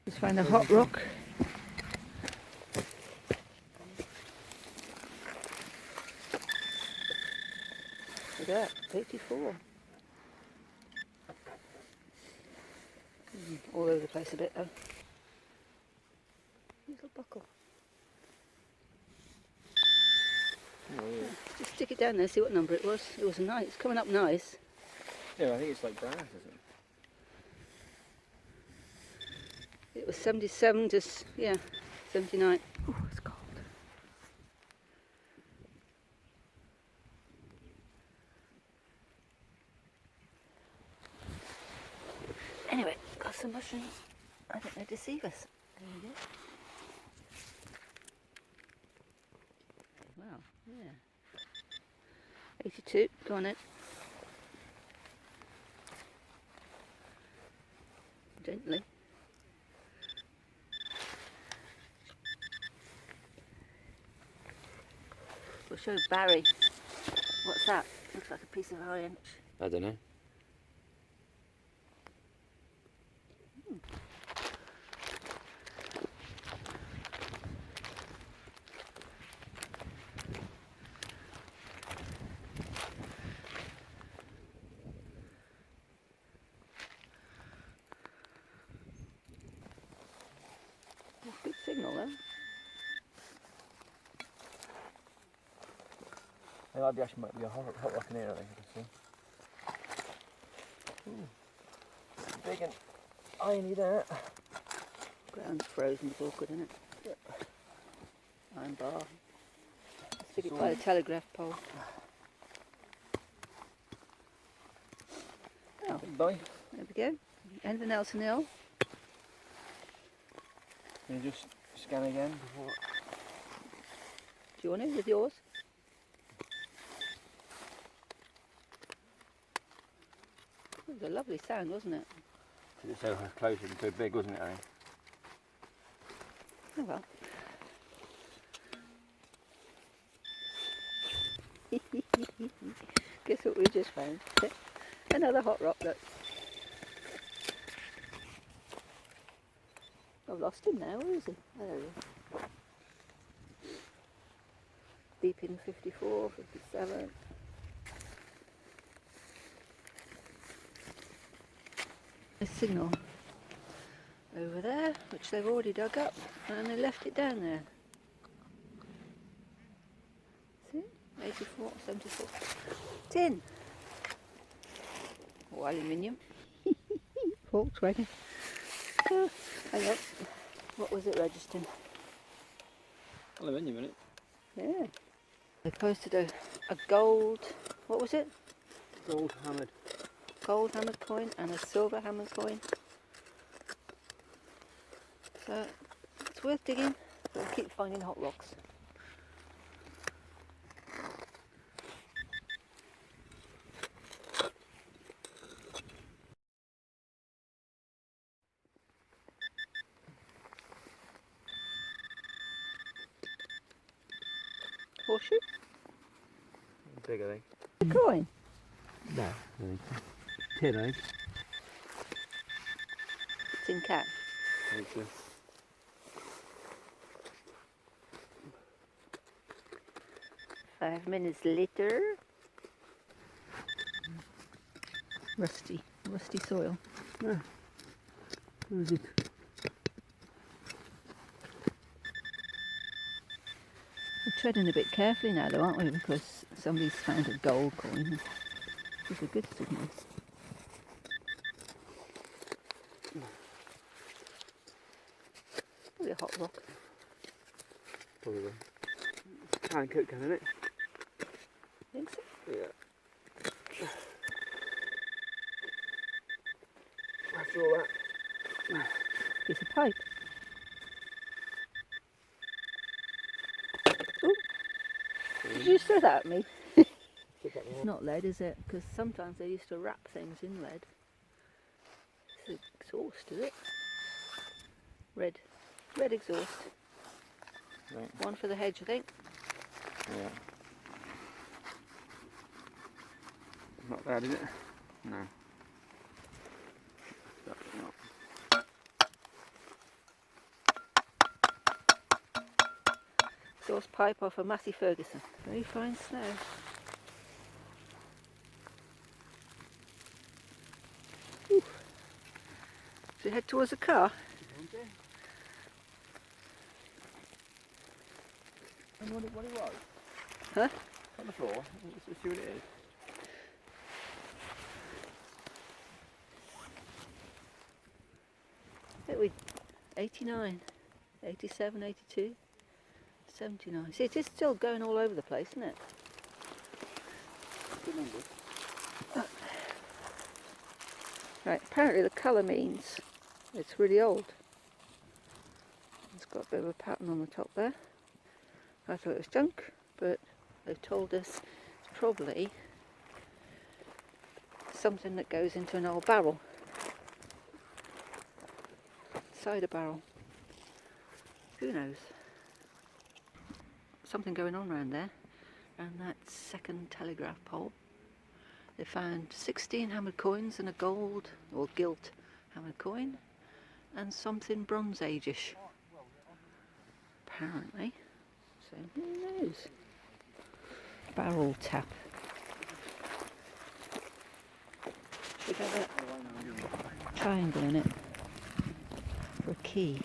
Just find a hot rock. Look at that, 84. All over the place a bit though. Little buckle. Oh, yeah. Just stick it down there, see what number it was. It was nice, it's coming up nice. Yeah, I think it's like brass, isn't it? It was 77 to, yeah, 79. Oh, it's cold. Anyway, got some mushrooms. I think they deceive us. There we go. Wow, yeah. 82, go on then. Gently. We'll show Barry. What's that? Looks like a piece of iron. I don't know. Good signal though. I think there actually might be a hot rock in here, I think I can see. Ooh. Big and irony there. Ground's frozen, it's awkward, isn't it? Yep. Iron bar. Stick it by the telegraph pole. Oh, Bye. there we go. Anything else in the hole? Can you just scan again before? Do you want it with yours? It was a lovely sound, wasn't it? It's so close and so big, wasn't it, I think? Oh well. Guess what we just found? Another hot rock, look. I've lost him now, where is he? There he is. Beeping 54, 57. A signal over there, which they've already dug up, and they left it down there. See? 84, 74. Tin! Or aluminium. Volkswagen. Oh, hang on. What was it registering? Aluminium, isn't it? Yeah. They posted a gold, what was it? Gold hammered. Gold hammered coin and a silver hammered coin. So it's worth digging. We'll keep finding hot rocks. Horseshoe? Big, I think. A coin? No, I think so. Tin, I think. Tin cap. I think so. Five minutes later. Rusty soil. Yeah. Where is it? We're treading a bit carefully now though, aren't we? Because somebody's found a gold coin. It's a good signal. Probably a hot rock. Probably. Can cook, isn't it? Think so? Yeah. After all that. Piece of pipe. Oh, did you throw that at me? It's not lead, is it? Because sometimes they used to wrap things in lead. It's exhaust, is it? Red exhaust. Right. One for the hedge, I think. Yeah. Not bad, is it? No. Definitely not. exhaust pipe off a Massey Ferguson. Very fine snow. Ooh. Should we head towards the car? And what it was? Huh? On the floor. Let's see what it is. It was 89, 87, 82, 79. See, it is still going all over the place, isn't it? Good number. Right, apparently the colour means it's really old. It's got a bit of a pattern on the top there. I thought it was junk, but they've told us it's probably something that goes into an old barrel. Cider barrel. Who knows? Something going on around there, and that second telegraph pole. They found 16 hammered coins and a gold or gilt hammered coin, and something Bronze Age-ish, apparently. So who knows? Barrel tap. Should we get that triangle in it for a key?